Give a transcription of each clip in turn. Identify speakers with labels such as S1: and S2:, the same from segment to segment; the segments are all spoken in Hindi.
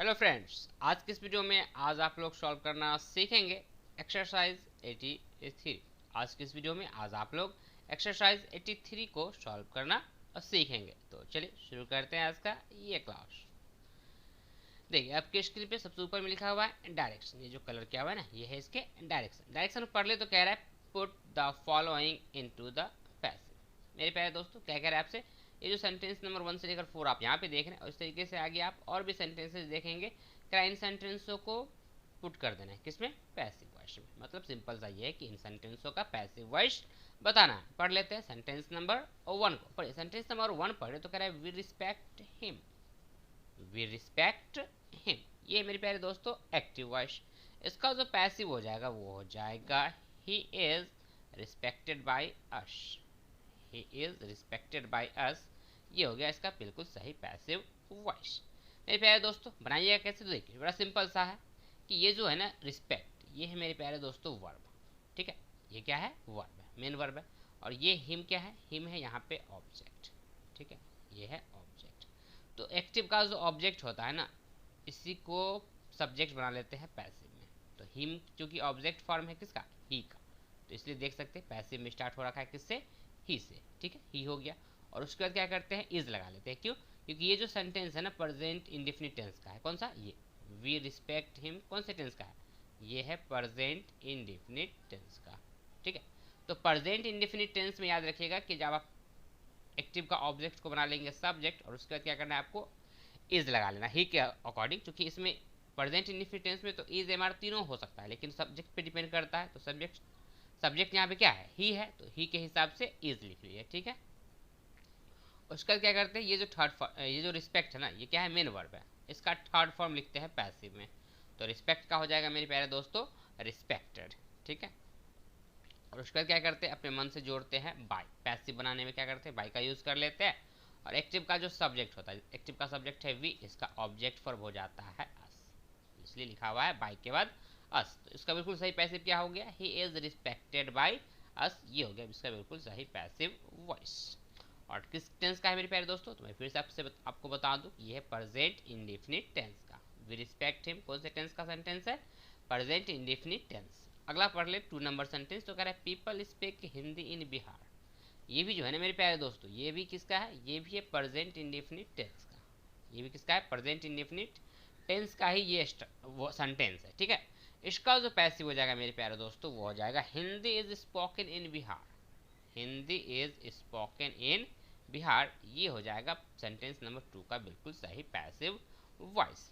S1: हेलो फ्रेंड्स, आज की इस वीडियो में आप लोग सॉल्व करना सीखेंगे एक्सरसाइज 83। आज की इस वीडियो में आप लोग एक्सरसाइज 83 को सॉल्व करना सीखेंगे। तो चलिए शुरू करते हैं आज का ये क्लास। देखिए आपके स्क्रीन पे सबसे ऊपर में लिखा हुआ है डायरेक्शन। ये जो कलर किया हुआ है ना, ये है इसके डायरेक्शन। डायरेक्शन पढ़ ले तो कह रहा है put the following into the passive. मेरे प्यारे दोस्तों, क्या कह रहा है आपसे, ये जो सेंटेंस नंबर 1 से लेकर 4 आप यहाँ पे देख रहे हैं, और इस तरीके से आगे आप और भी सेंटेंसेस देखेंगे। इन सेंटेंसों को पुट कर देना है किसमें, पैसिव वॉइस में। मतलब सिंपल सा ये है कि इन सेंटेंसों का पैसिव वॉइस बताना है। पढ़ लेते हैं सेंटेंस नंबर 1 को। पढ़िए सेंटेंस नंबर 1 पढ़े तो कह रहा है we respect him. We respect him, ये मेरे प्यारे दोस्तों एक्टिव वॉइस। इसका जो पैसिव हो जाएगा वो हो जाएगा he is respected by us. He is respected by us, ये हो गया इसका बिल्कुल सही पैसिव वॉइस। मेरे प्यारे दोस्तों बनाइएगा कैसे, तो देखिए बड़ा सिंपल सा है कि ये जो है ना रिस्पेक्ट, ये है मेरे प्यारे दोस्तों वर्ब। ठीक है, ये क्या है, वर्ब है, मेन वर्ब है। और ये हिम क्या है, हिम है यहाँ पे ऑब्जेक्ट। ठीक है, ये है ऑब्जेक्ट। तो एक्टिव का जो ऑब्जेक्ट होता है ना, इसी को सब्जेक्ट बना लेते हैं पैसिव में। तो हिम चूंकि ऑब्जेक्ट फॉर्म है किसका, ही का, तो इसलिए देख सकते हैं पैसिव में स्टार्ट हो रखा है किससे, ही से। ठीक है, ही हो गया। और उसके बाद क्या करते हैं, इज लगा लेते हैं। क्यों, क्योंकि ये जो सेंटेंस है ना प्रेजेंट इंडेफिनिट टेंस का है। कौन सा, ये वी रिस्पेक्ट हिम कौन से टेंस का है, ये है प्रेजेंट इंडेफिनिट टेंस का। ठीक है, तो प्रेजेंट इंडेफिनिट टेंस में याद रखिएगा कि जब आप एक्टिव का ऑब्जेक्ट को बना लेंगे सब्जेक्ट, और उसके बाद क्या करना है आपको, इज लगा लेना ही के अकॉर्डिंग। क्योंकि इसमें प्रेजेंट इंडेफिनिट टेंस में तो इज एम आर तीनों हो सकता है, लेकिन सब्जेक्ट पे डिपेंड करता है। तो सब्जेक्ट यहाँ पे क्या है, ही है, तो ही के हिसाब से इज लिख लीजिए। ठीक है, उसका क्या करते हैं, ये जो ये जो रिस्पेक्ट है ना, ये क्या है, मेन वर्ब है। इसका थर्ड फॉर्म लिखते हैं पैसिव में। तो रिस्पेक्ट का हो जाएगा मेरे प्यारे दोस्तों रिस्पेक्टेड। ठीक है, और उसका क्या करते हैं, अपने मन से जोड़ते हैं बाय। पैसिव बनाने में क्या करते हैं, बाय का यूज कर लेते हैं। और एक्टिव का जो सब्जेक्ट होता है, एक्टिव का सब्जेक्ट है वी, इसका ऑब्जेक्ट फॉर्म हो जाता है अस, इसलिए लिखा हुआ है बाय के बाद अस। तो इसका बिल्कुल सही पैसिव क्या हो गया, he is respected by us, ये हो गया इसका बिल्कुल सही पैसिव वॉइस। और किस टेंस का है मेरे प्यारे दोस्तों, तो मैं फिर से आपको बता दूं, ये है प्रेजेंट इंडेफिनिट टेंस का। वी रिस्पेक्ट हिम कौन से टेंस का सेंटेंस है, प्रेजेंट इंडेफिनिट टेंस। अगला पढ़ ले 2 नंबर सेंटेंस। तो कह रहा है पीपल स्पीक हिंदी इन बिहार। ये भी जो है ना मेरे प्यारे दोस्तों, ये भी किसका है, ये भी है प्रेजेंट इंडेफिनिट टेंस का। ये भी किसका है, प्रेजेंट इंडेफिनिट टेंस का ही ये वो सेंटेंस है। ठीक है, इसका जो पैसिव हो जाएगा मेरे प्यारे दोस्तों, वो हो जाएगा Hindi is spoken in Bihar. Hindi is spoken in Bihar, ये हो जाएगा सेंटेंस नंबर 2 का बिल्कुल सही पैसिव वॉइस।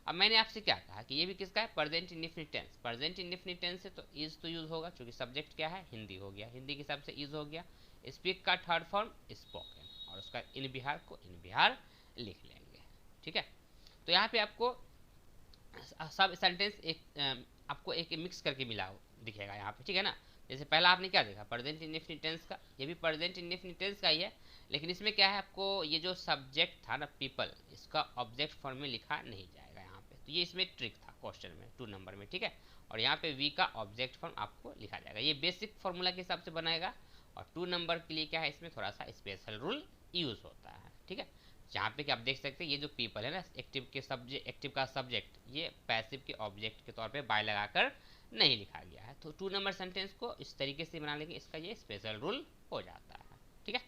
S1: अब मैंने आपसे क्या कहा कि ये भी किसका है, present indefinite tense. Present indefinite tense से तो इज तो यूज होगा, क्योंकि सब्जेक्ट क्या है, हिंदी हो गया, हिंदी के हिसाब से इज हो गया। स्पीक का थर्ड फॉर्म स्पोकन, और उसका इन बिहार को इन बिहार लिख लेंगे। ठीक है, तो यहाँ पे आपको सब सेंटेंस आपको एक मिक्स करके मिला दिखेगा यहाँ पे। ठीक है ना, जैसे पहला आपने क्या देखा, प्रेजेंट इंडेफिनिट टेंस का, ये भी प्रेजेंट इंडेफिनिट टेंस का ही है, लेकिन इसमें क्या है, आपको ये जो सब्जेक्ट था ना पीपल, इसका ऑब्जेक्ट फॉर्म में लिखा नहीं जाएगा यहाँ पे। तो ये इसमें ट्रिक था क्वेश्चन में 2 नंबर में। ठीक है, और यहाँ पे वी का ऑब्जेक्ट फॉर्म आपको लिखा जाएगा। ये बेसिक फॉर्मूला के हिसाब से बनाएगा, और 2 नंबर के लिए क्या है, इसमें थोड़ा सा स्पेशल रूल यूज होता है। ठीक है, जहाँ पे कि आप देख सकते हैं ये जो पीपल है ना, एक्टिव के सब्जेक्ट, एक्टिव का सब्जेक्ट, ये पैसिव के ऑब्जेक्ट के तौर पे बाय लगाकर नहीं लिखा गया है। तो 2 नंबर सेंटेंस को इस तरीके से बना लेंगे, इसका ये स्पेशल रूल हो जाता है। ठीक है,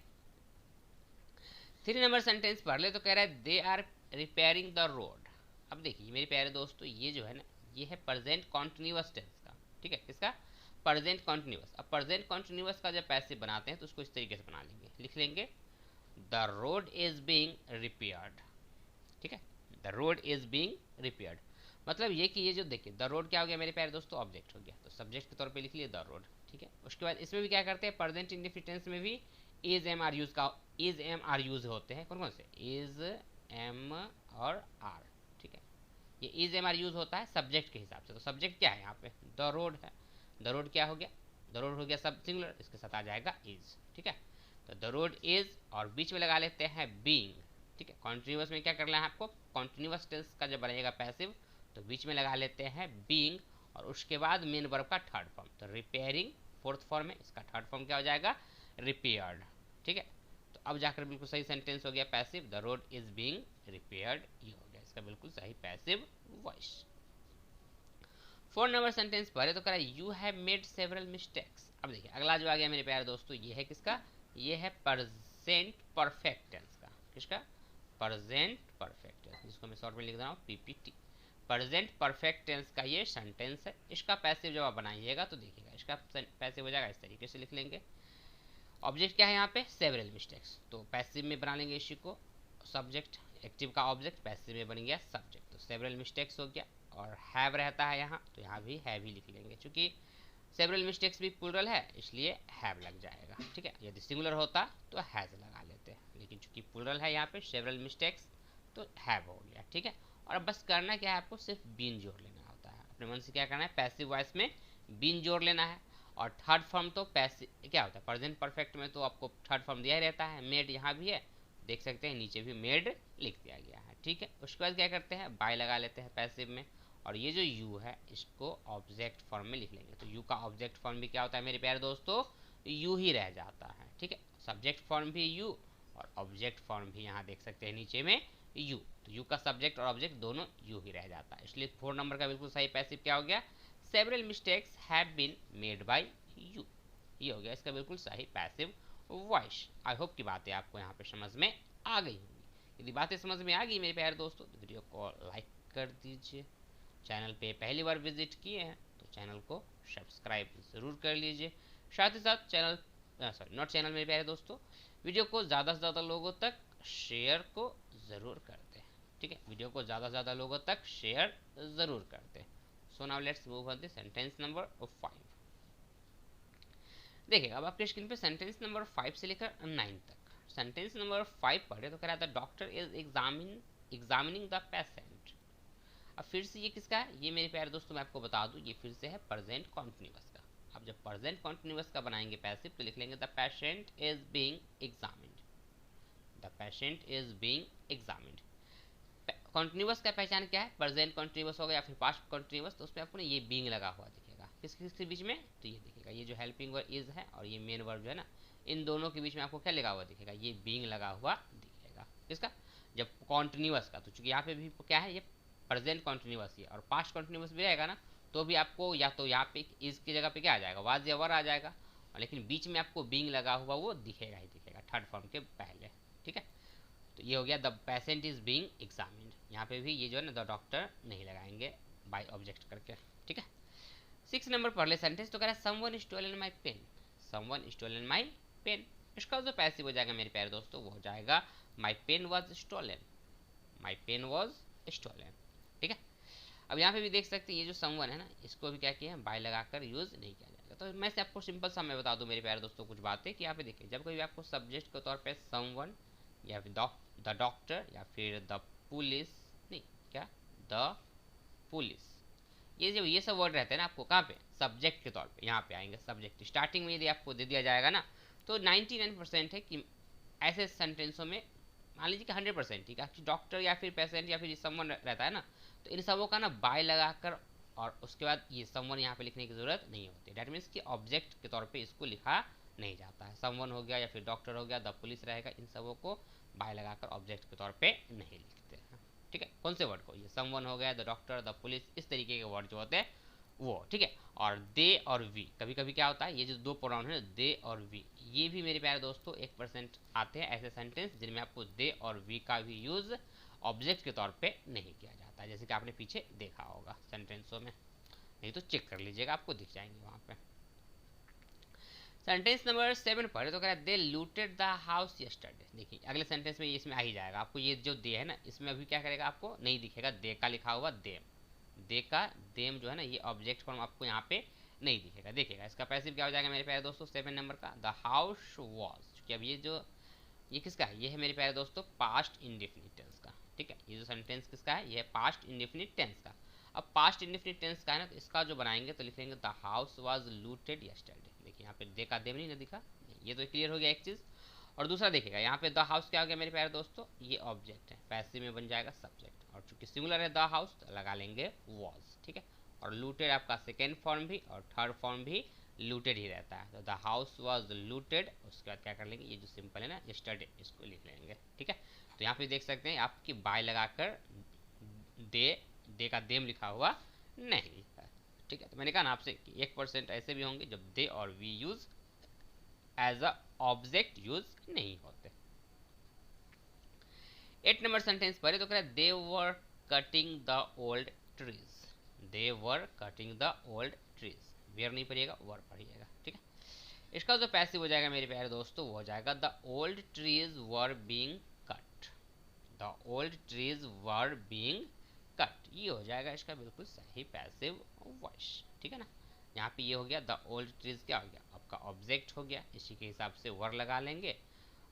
S1: 3 नंबर सेंटेंस पढ़ ले तो कह रहा है they are repairing the road. अब देखिए मेरे प्यारे दोस्तों, ये जो है ना, ये है प्रेजेंट कॉन्टिन्यूअस टेंस का। ठीक है, किसका, प्रेजेंट कॉन्टिन्यूअस। अब प्रेजेंट कॉन्टिन्यूअस का जब पैसिव बनाते हैं तो उसको इस तरीके से बना लेंगे, लिख लेंगे the road is being repaired. ठीक है, the road is being repaired, मतलब ये कि ये जो देखिए द रोड क्या हो गया मेरे प्यारे दोस्तों, ऑब्जेक्ट हो गया, तो सब्जेक्ट के तौर पे लिख लिए द रोड। ठीक है, उसके बाद इसमें भी क्या करते हैं, प्रेजेंट इंडेफिनिट टेंस में भी इज एम आर यूज का, इज एम आर यूज होते हैं। कौन कौन से, इज एम और आर। ठीक है, ये इज एम आर यूज होता है सब्जेक्ट के हिसाब से। तो सब्जेक्ट क्या है यहाँ पे, द रोड है, द रोड क्या हो गया, द रोड हो गया सब सिंगुलर, इसके साथ आ जाएगा इज। ठीक है, तो द रोड इज, और बीच में लगा लेते हैं बीइंग। ठीक है, कॉन्टिन्यूअस में क्या करना है आपको, कॉन्टिन्यूअस टेंस का जब बनेगा पैसिव तो बीच में लगा लेते हैं बीइंग, और उसके बाद मेन वर्ब का थर्ड फॉर्म। तो रिपेयरिंग फोर्थ फॉर्म है, इसका थर्ड फॉर्म क्या हो जाएगा, रिपेयर्ड। ठीक है, तो अब जाकर बिल्कुल सही सेंटेंस हो गया passive, the road is being repaired, ये हो गया इसका बिल्कुल सही पैसिव वॉइस। 4 नंबर सेंटेंस पढ़े तो कह रहा है you have made several mistakes. अब देखिए अगला जो आ गया मेरे प्यारे दोस्तों, ये है किसका, ये है प्रेजेंट परफेक्ट टेंस का। किसका, प्रेजेंट परफेक्ट टेंस, जिसको मैं शॉर्ट में लिख रहा हूँ पीपीटी। प्रेजेंट परफेक्ट टेंस का ये सेंटेंस है। इसका पैसिव जब आप बनाइएगा तो देखिएगा इसका पैसिव हो जाएगा इस तरीके से लिख लेंगे। ऑब्जेक्ट क्या है यहाँ पे, सेवरल मिस्टेक्स, तो पैसिव में बना लेंगे इसी को। सब्जेक्ट, एक्टिव का ऑब्जेक्ट, पैसिव में बन गया सब्जेक्ट, तो सेवरल मिस्टेक्स हो गया। और हैव रहता है यहाँ, तो यहाँ भी हैव ही लिख लेंगे, क्योंकि सेवरल मिस्टेक्स भी प्लूरल है इसलिए हैव लग जाएगा। ठीक है, यदि सिंगुलर होता तो हैज लगा लेते हैं, लेकिन चूंकि प्लूरल है यहाँ पे सेवरल मिस्टेक्स तो हैव हो गया। ठीक है, और अब बस करना क्या है, आपको सिर्फ बीन जोड़ लेना होता है। अपने मन से क्या करना है, पैसिव वॉइस में बीन जोड़ लेना है। और थर्ड फॉर्म तो पैसिव क्या होता है, प्रेजेंट परफेक्ट में तो आपको थर्ड फॉर्म दिया ही रहता है, मेड यहाँ भी है, देख सकते हैं नीचे भी मेड लिख दिया गया है। ठीक है, उसके बाद क्या करते हैं, बाय लगा लेते हैं पैसिव में। और ये जो यू है इसको ऑब्जेक्ट फॉर्म में लिख लेंगे, तो यू का ऑब्जेक्ट फॉर्म भी क्या होता है मेरे प्यारे दोस्तों, यू ही रह जाता है। ठीक है, सब्जेक्ट फॉर्म भी यू और ऑब्जेक्ट फॉर्म भी यहाँ देख सकते हैं नीचे में यू, तो यू का सब्जेक्ट और ऑब्जेक्ट दोनों यू ही रह जाता है। इसलिए 4 नंबर का बिल्कुल सही पैसिव क्या हो गया, several mistakes have been made by you, ये हो गया इसका बिल्कुल सही पैसिव वॉइस। आई होप की बातें आपको यहाँ पे समझ में आ गई होंगी। यदि बातें समझ में आ गई मेरे प्यारे दोस्तों तो वीडियो को लाइक कर दीजिए। चैनल पे पहली बार विजिट किए हैं तो चैनल को सब्सक्राइब ज़रूर कर लीजिए। साथ ही साथ चैनल नॉट चैनल मेरे प्यारे दोस्तों, वीडियो को ज़्यादा से ज़्यादा लोगों तक शेयर को ज़रूर करते हैं। ठीक है, वीडियो को ज़्यादा से ज़्यादा लोगों तक शेयर ज़रूर करते हैं। सो now let's move on the sentence number 5। देखिए अब आपके स्क्रीन पे सेंटेंस नंबर 5 से लेकर 9 तक। सेंटेंस नंबर 5 पढ़े तो कह रहा था doctor is examining the patient. अब फिर से ये किसका है, ये मेरे प्यारे दोस्तों मैं आपको बता दूं ये फिर से है प्रेजेंट कॉन्टिन्यूअस का। अब जब प्रेजेंट कॉन्टिन्यूअस का बनाएंगे पैसिव तो लिख लेंगे the patient is being examined, the patient is being examined. Continuous का पहचान क्या है, प्रेजेंट कॉन्टिन्यूअस होगा या फिर पास्ट कॉन्टिन्यूअस, तो उसमें आपको ये बीइंग लगा हुआ दिखेगा। किसके बीच में, तो ये दिखेगा, ये जो हेल्पिंग वर्ब इज है और ये मेन वर्ब जो है ना, इन दोनों के बीच में आपको क्या लगा हुआ दिखेगा, ये बीइंग लगा हुआ दिखेगा। किसका, जब कॉन्टिन्यूअस का, तो चूंकि यहाँ पे भी क्या है, ये प्रेजेंट कॉन्टिन्यूअस है और पास्ट कॉन्टिन्यूअस भी रहेगा ना, तो भी आपको या तो यहाँ पे इस की जगह पे क्या आ जाएगा, वाज या वर आ जाएगा, लेकिन बीच में आपको बीइंग लगा हुआ वो दिखेगा ही दिखेगा थर्ड फॉर्म के पहले। ठीक है, तो ये हो गया the patient is being examined. यहाँ पे भी ये जो है ना द डॉक्टर नहीं लगाएंगे बाय ऑब्जेक्ट करके। ठीक है, 6 नंबर पढ़ ले सेंटेंस तो कह रहा है someone stolen my pen, someone stolen my pen. इसका जो पैसिव हो जाएगा मेरे प्यारे दोस्तों वो हो जाएगा my pen was stolen, my pen was stolen. ठीक है, अब यहाँ पे भी देख सकते हैं ये जो समवन है ना, इसको भी क्या किया है, बाय लगाकर यूज नहीं किया जाएगा। तो मैं से आपको सिंपल सा मैं बता दूं मेरे प्यारे दोस्तों कुछ बातें कि यहाँ पे देखिए जब कभी आपको सब्जेक्ट के तौर पे समवन या फिर द डॉक्टर या फिर द पुलिस, नहीं क्या, द पुलिस, ये जब ये सब वर्ड रहते हैं ना आपको कहाँ पे, सब्जेक्ट के तौर पे यहाँ पे आएंगे। सब्जेक्ट स्टार्टिंग में यदि आपको दे दिया जाएगा ना तो 99% है कि ऐसे सेंटेंसों में मान लीजिए कि 100% ठीक है, डॉक्टर या फिर पेशेंट या फिर समवन रहता है ना, तो इन सबों का ना बाय लगाकर और उसके बाद ये समवन यहाँ पे लिखने की जरूरत नहीं होती। डेट मीन्स कि ऑब्जेक्ट के तौर पे इसको लिखा नहीं जाता है। समवन हो गया या फिर डॉक्टर हो गया, द पुलिस रहेगा, इन सबों को बाय लगाकर ऑब्जेक्ट के तौर पे नहीं लिखते हैं। ठीक है, कौन से वर्ड को, ये समवन हो गया, द डॉक्टर, द पुलिस, इस तरीके के वर्ड जो होते हैं वो। ठीक है, और दे और वी, कभी कभी क्या होता है ये जो दो प्रोनाउन है दे और वी, ये भी मेरे प्यारे दोस्तों 1% आते हैं ऐसे सेंटेंस जिनमें आपको दे और वी का भी यूज ऑब्जेक्ट के तौर पे नहीं किया जाता है, जैसे कि आपने पीछे देखा होगा सेंटेंसों में, नहीं तो चेक कर लीजिएगा आपको दिख जाएंगे वहां पे। सेंटेंस नंबर 7 पढ़े तो कह रहा है दे लूटेड द हाउस यस्टरडे। देखिए अगले सेंटेंस में इसमें आ ही जाएगा आपको, ये जो दे है ना इसमें अभी क्या करेगा, आपको नहीं दिखेगा दे का लिखा हुआ देम, दे का देम जो है ना ये ऑब्जेक्ट फॉर्म आपको यहाँ पे नहीं दिखेगा। देखिएगा इसका पैसिव क्या हो जाएगा मेरे प्यारे दोस्तों 7 नंबर का, द हाउस वॉज, क्योंकि अब ये जो ये किसका है, ये है मेरे प्यारे दोस्तों पास्ट इंडेफिनिट टेंस का। ठीक है, ये जो सेंटेंस किसका है, ये है पास्ट इंडेफिनिट टेंस का। अब पास्ट इंडेफिनिट टेंस का है ना, तो इसका जो बनाएंगे तो लिखेंगे the house was looted yesterday. देखिए यहाँ पे दे का देम नहीं ना दिखा, ये तो क्लियर हो गया एक चीज़। और दूसरा देखिएगा यहाँ पे द हाउस क्या हो गया मेरे प्यारे दोस्तों, ये ऑब्जेक्ट है, पैसिव में बन जाएगा सब्जेक्ट, और चूंकि सिंगुलर है द हाउस तो लगा लेंगे वॉज। ठीक है, और लूटेड आपका सेकेंड फॉर्म भी और थर्ड फॉर्म भी लूटेड ही रहता है, तो द हाउस वाज लूटेड। उसके बाद क्या कर लेंगे, ये जो सिंपल है ना यस्टरडे, इसको लिख लेंगे। ठीक है, तो यहाँ पे देख सकते हैं आपकी बाय लगाकर दे का देम लिखा हुआ नहीं है। ठीक है, तो मैंने कहा ना आपसे कि 1% ऐसे भी होंगे जब दे और we use as a object use नहीं होते। 8 नंबर सेंटेंस पढ़े तो कह रहा है they were cutting the old trees. They were cutting the old trees, where नहीं पढ़िएगा, वर पढ़िएगा। ठीक है, इसका जो पैसिव हो जाएगा मेरे प्यारे दोस्तों वो हो जाएगा the old trees were being cut. The old trees were being cut, ये हो जाएगा इसका बिल्कुल सही पैसिव वॉइस। ठीक है ना, यहाँ पे ये हो गया द ओल्ड ट्रीज, क्या हो गया आपका ऑब्जेक्ट हो गया, इसी के हिसाब से वर लगा लेंगे।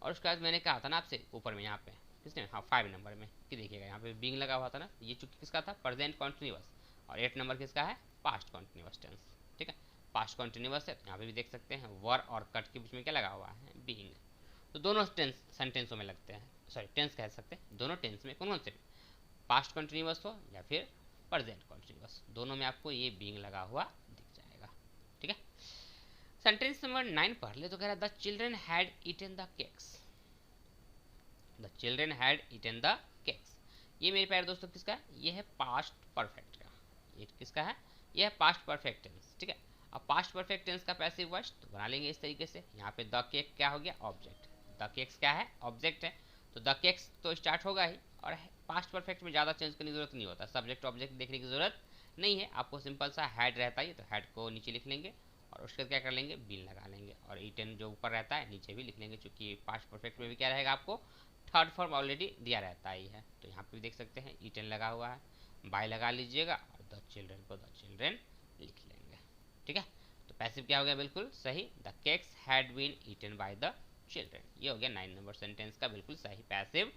S1: और उसके बाद मैंने कहा था ना आपसे ऊपर में, यहाँ पे किसने, हाँ 5 नंबर में कि देखिएगा यहाँ पे बीइंग लगा हुआ था ना, ये चूंकि किसका था, प्रेजेंट कॉन्टिन्यूअस, और 8 नंबर किसका है, पास्ट कॉन्टिन्यूअस टेंस। ठीक है, पास्ट कॉन्टिन्यूअस है, यहाँ पे भी देख सकते हैं वर और कट के बीच में क्या लगा हुआ है, बीइंग। तो दोनों टेंस सेंटेंसों में लगते हैं, सॉरी टेंस कह सकते हैं, दोनों टेंस में कौन से, पास्ट कॉन्टिन्यूअस हो या फिर प्रेजेंट कॉन्टिन्यूअस, दोनों में आपको ये बीइंग लगा हुआ दिख जाएगा। ठीक है, सेंटेंस नंबर 9 पढ़ ले तो कह रहा है the children had eaten the cakes. The children had eaten the cakes, ये मेरे प्यारे दोस्तों किसका है, ये है पास्ट परफेक्ट का, ये किसका है, ये है पास्ट परफेक्ट टेंस। ठीक है, अब पास्ट परफेक्ट टेंस का पैसिव वॉइस तो बना लेंगे इस तरीके से, यहाँ पे द केक क्या हो गया, ऑब्जेक्ट, द केक्स क्या है, ऑब्जेक्ट है, तो द केक्स तो स्टार्ट होगा ही, और पास्ट परफेक्ट में ज़्यादा चेंज करने की जरूरत नहीं होता, सब्जेक्ट ऑब्जेक्ट देखने की जरूरत नहीं है, आपको सिंपल सा हैड रहता है तो हैड को नीचे लिख लेंगे, और उसके बाद क्या कर लेंगे, बीन लगा लेंगे, और ईटन जो ऊपर रहता है नीचे भी लिख लेंगे, क्योंकि पास्ट परफेक्ट में भी क्या रहेगा, आपको थर्ड फॉर्म ऑलरेडी दिया रहता ही है। तो यहाँ पे भी देख सकते हैं ईटन लगा हुआ है, बाय लगा लीजिएगा, और द चिल्ड्रन को द चिल्ड्रन लिख लेंगे। ठीक है, तो पैसिव क्या हो गया, बिल्कुल सही, the cakes had been eaten by the children, ये हो गया 9 नंबर सेंटेंस का बिल्कुल सही पैसिव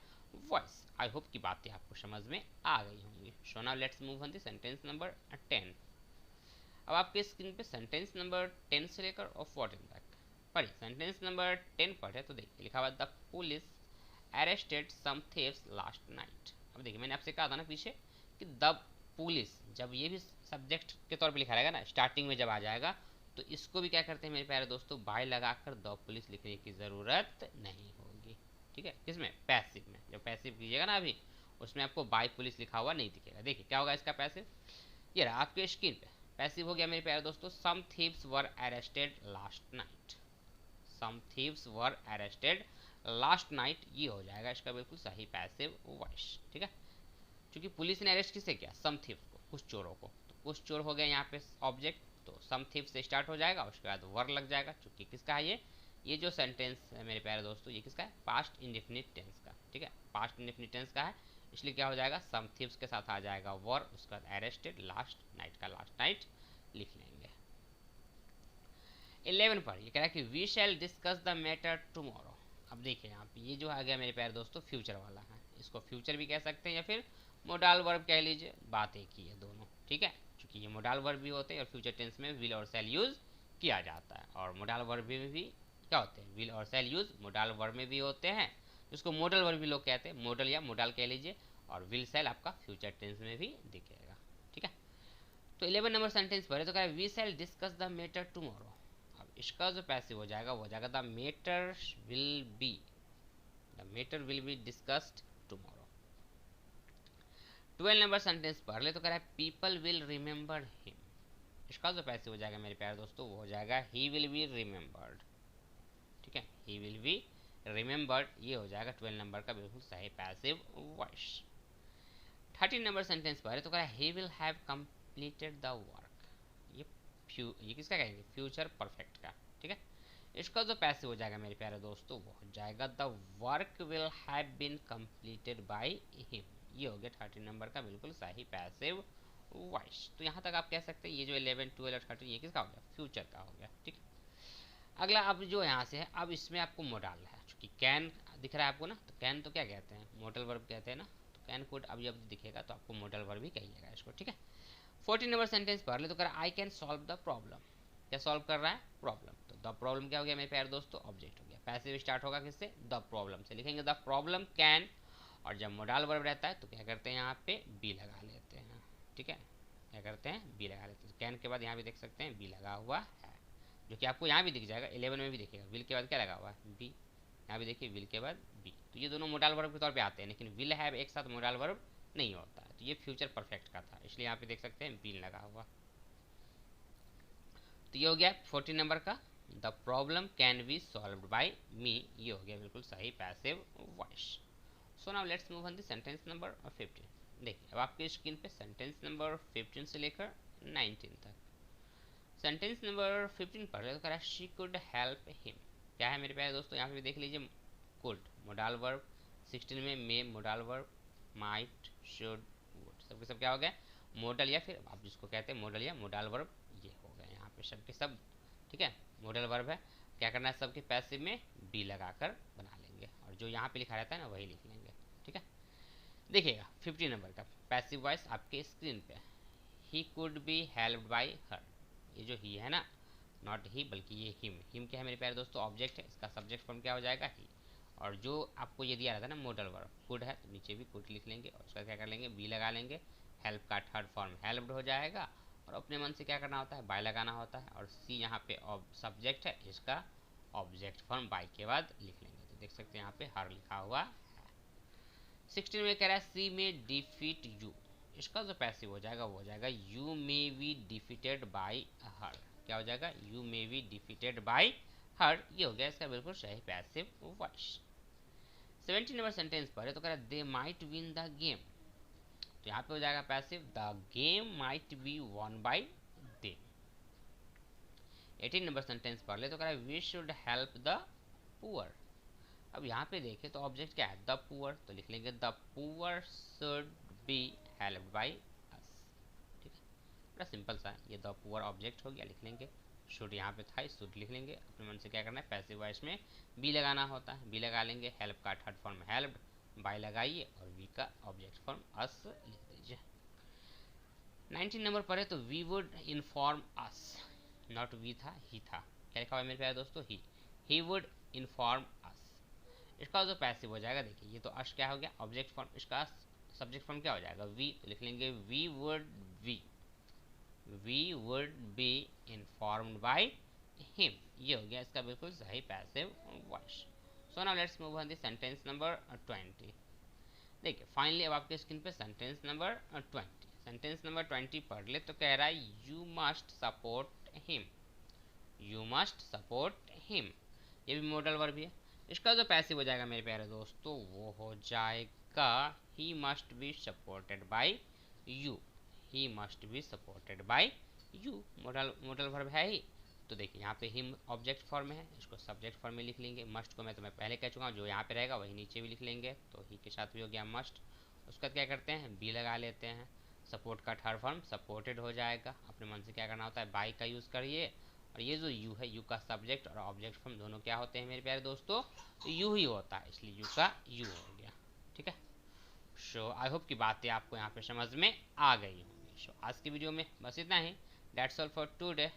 S1: वॉइस। आई होप की बातें आपको समझ में आ गई होंगी। सो now let's move on the sentence number 10। अब आपके स्क्रीन पे सेंटेंस नंबर 10 से लेकर और 14 तक पढ़िए। सेंटेंस नंबर 10 पढ़े तो देखिए लिखा हुआ the police arrested some thieves last night. अब देखिए मैंने आपसे कहा था ना पीछे कि द पुलिस, जब ये भी सब्जेक्ट के तौर पे लिखा रहेगा ना, स्टार्टिंग में जब आ जाएगा तो इसको भी क्या करते हैं मेरे प्यारे दोस्तों, बाय लगाकर द पुलिस लिखने की ज़रूरत नहीं होगी। ठीक है, किसमें, पैसिव में, जब पैसिव कीजिएगा ना अभी उसमें आपको बाय पुलिस लिखा हुआ नहीं दिखेगा। देखिए क्या होगा इसका पैसिव, ये रहा आपके स्क्रीन पे, पैसिव हो गया मेरे प्यारे दोस्तों, some thieves were arrested last night. Some thieves were arrested last night, ये हो जाएगा इसका बिल्कुल सही पैसिव वॉइस। ठीक है, क्योंकि पुलिस ने अरेस्ट किसे किया, सम थीव्स को, कुछ चोरों को, तो कुछ चोर हो गए यहाँ पे ऑब्जेक्ट, तो सम थीव्स से स्टार्ट हो जाएगा, उसके बाद वर लग जाएगा, क्योंकि किसका है ये जो सेंटेंस है मेरे प्यारे दोस्तों ये किसका है, पास्ट इंडेफिनिट टेंस का। ठीक है, पास्ट इंडेफिनिट टेंस का है, इसलिए क्या हो जाएगा, सम थीव्स के साथ आ जाएगा वर, उसका अरेस्टेड, लास्ट नाइट का लास्ट नाइट लिख लेंगे। 11 पर ये कह रहा है कि we shall discuss the matter tomorrow. अब देखिए यहाँ पे ये जो आ गया मेरे प्यारे दोस्तों फ्यूचर वाला है, इसको फ्यूचर भी कह सकते हैं या फिर मोडाल वर्ब कह लीजिए, बात एक ही है दोनों। ठीक है, क्योंकि ये मोडाल वर्ब भी होते हैं और फ्यूचर टेंस में विल और शैल यूज किया जाता है, और मोडाल वर्ब में भी क्या होते हैं, विल और शैल यूज मोडाल वर्ब में भी होते हैं, जिसको मोडल वर्ब भी लोग कहते हैं, मोडल या मोडाल कह लीजिए, और विल शैल आपका फ्यूचर टेंस में भी दिखेगा। ठीक है, तो 11 नंबर सेंटेंस पढ़े तो कह we shall discuss the matter tomorrow. अब इसका जो पैसिव हो जाएगा वो हो जाएगा the matter will be discussed tomorrow. 12 number sentence पढ़ ले तो कह रहा है पीपल विल रिमेंबर हिम। इसका जो पैसिव हो जाएगा मेरे प्यारे दोस्तों वो हो जाएगा ही विल बी रिमेंबर्ड। ठीक है, ही विल बी रिमेंबर्ड, ये हो जाएगा 12 नंबर का बिल्कुल सही पैसिव वॉइस। 13 नंबर सेंटेंस पढ़े तो कह रहा है he will have completed the work. ये किसका कहेंगे, फ्यूचर परफेक्ट का। ठीक है, इसका जो पैसिव हो जाएगा मेरे प्यारे दोस्तों वो हो जाएगा the work will have been completed by him, ये हो गया 13 नंबर का बिल्कुल सही पैसिव वॉइस। तो यहाँ तक आप कह सकते हैं ये जो 11, 12 और 13 ये किसका हो गया, फ्यूचर का हो गया। ठीक है, अगला अब जो यहाँ से है, अब इसमें आपको मोडाल है, चूँकि कैन दिख रहा है आपको ना, तो कैन तो क्या कहते हैं, मोडल वर्ब कहते हैं ना, तो कैन कोड अब जब दिखेगा तो आपको मोडल वर्ब ही कहिएगा इसको। ठीक है, 14 नंबर सेंटेंस पढ़ ले तो कर I can solve the problem. क्या सॉल्व कर रहा है, प्रॉब्लम, तो द प्रॉब्लम क्या हो गया मेरे प्यारे दोस्तों, ऑब्जेक्ट हो गया, पैसिव स्टार्ट होगा किससे, द प्रॉब्लम से, लिखेंगे द प्रॉब्लम कैन, और जब मोडाल वर्ब रहता है तो क्या करते हैं यहाँ पे बी लगा लेते हैं। ठीक है, क्या करते हैं, बी लगा लेते हैं, कैन के बाद यहाँ भी देख सकते हैं बी लगा हुआ है, जो कि आपको यहाँ भी दिख जाएगा, 11 में भी दिखेगा, विल के बाद क्या लगा हुआ है, बी, यहाँ भी देखिए विल के बाद बी, तो ये दोनों मोडाल वर्ब के तौर पे आते हैं, लेकिन विल हैव एक साथ मोडाल वर्ब नहीं होता है। तो ये फ्यूचर परफेक्ट का था, इसलिए यहाँ पे देख सकते हैं बीन लगा हुआ। तो ये हो गया 14 नंबर का, the problem can be solved by me, ये हो गया बिल्कुल सही passive voice. So now let's move on the sentence number 15। देखिए अब आपके स्क्रीन पे सेंटेंस नंबर 15 से लेकर 19 तक। सेंटेंस नंबर 15 पढ़ रहे तो कह रहा है शी कुड हेल्प हिम। क्या है मेरे प्यारे दोस्तों, यहाँ पे भी देख लीजिए, कुड मोडाल वर्ब, 16 में may modal verb, might should would, सबके सब क्या हो गया मोडल, या फिर आप जिसको कहते हैं मोडल या मोडाल वर्ब, ये हो गए यहाँ पे सबके सब। ठीक है, मोडल वर्ब है, क्या करना है सबके पैसिव में बी लगाकर बना लेंगे, और जो यहाँ पे लिखा रहता है ना वही लिख लेंगे। ठीक है, देखिएगा 15 नंबर का पैसिव वॉइस आपके स्क्रीन पे, he could be helped bye हर। ये जो ही है ना, नॉट ही बल्कि ये हिम। हिम क्या है मेरे प्यारे दोस्तों, ऑब्जेक्ट है, इसका सब्जेक्ट फॉर्म क्या हो जाएगा ही। और जो आपको ये दिया रहता है ना मोडल वर्ब, कुड है तो नीचे भी कुड लिख लेंगे और उसका क्या कर लेंगे बी लगा लेंगे। हेल्प का थर्ड फॉर्म हेल्प्ड हो जाएगा, और अपने मन से क्या करना होता है बाय लगाना होता है, और सी यहाँ पे सब्जेक्ट है, इसका ऑब्जेक्ट फॉर्म बाय के बाद लिख लेंगे। तो देख सकते हैं यहाँ पे हर लिखा हुआ है। 16 में कह रहा है सी में डिफीट यू, इसका जो पैसिव हो जाएगा वो हो जाएगा you may be defeated by हर। क्या हो जाएगा you may be defeated by हर, ये हो गया इसका बिल्कुल सही पैसिव वॉइस। 17 नंबर सेंटेंस पर है तो कह रहा है they might win the game, तो यहाँ पे हो जाएगा passive the game might be won by they. 18 number sentence पर ले तो कह रहा है we should help the poor. अब यहाँ पे देखें तो ऑब्जेक्ट क्या है द पुअर, तो लिख लेंगे the poor should be helped by us. ठीक है, बड़ा सिंपल सा, ये द पुअर ऑब्जेक्ट हो गया, लिख लेंगे। शुड यहाँ पे था, शुड लिख लेंगे। अपने मन से क्या करना है पैसिव वॉइस में बी लगाना होता है, बी लगा लेंगे। हेल्प का थर्ड फॉर्म हेल्प्ड, बाय लगाइए और वी का ऑब्जेक्ट फॉर्म अस लिख दीजिए। 19 नंबर पर है तो we would inform us, not we था ही था, क्या लिखा हुआ है मेरे प्यारे दोस्तों ही वुड इन्फॉर्म अस। इसका जो पैसिव हो जाएगा देखिए, ये तो अश क्या हो गया ऑब्जेक्ट फॉर्म, इसका सब्जेक्ट फॉर्म क्या हो जाएगा वी, तो लिख लेंगे we would be informed by him, ये हो गया इसका बिल्कुल सही passive voice. So now let's move on the sentence number 20। देखिए फाइनली अब आपके स्क्रीन पे सेंटेंस नंबर 20। सेंटेंस नंबर 20 पढ़ ले तो कह रहा है you must support him, you must support him, ये भी मॉडल वर्ब है। इसका जो पैसिव हो जाएगा मेरे प्यारे दोस्तों वो हो जाएगा he must be supported by you, he must be supported by you, modal verb है ही। तो देखिए यहाँ पे हिम ऑब्जेक्ट फॉर्म में है, इसको सब्जेक्ट फॉर्म में लिख लेंगे। मस्ट को मैं पहले कह चुका हूँ, जो यहाँ पे रहेगा वही नीचे भी लिख लेंगे, तो ही के साथ भी हो गया मस्ट। उसका क्या करते हैं बी लगा लेते हैं। सपोर्ट का थर्ड फॉर्म सपोर्टेड हो जाएगा, अपने मन से क्या करना होता है बाय का यूज़ करिए। और ये जो यू है, यू का सब्जेक्ट और ऑब्जेक्ट फॉर्म दोनों क्या होते हैं मेरे प्यारे दोस्तों, तो यू ही होता है, इसलिए यू का यू हो गया। ठीक है, सो आई होप की बातें आपको यहाँ पे समझ में आ गई होंगी। सो आज की वीडियो में बस इतना ही, दैट्स ऑल फॉर टुडे।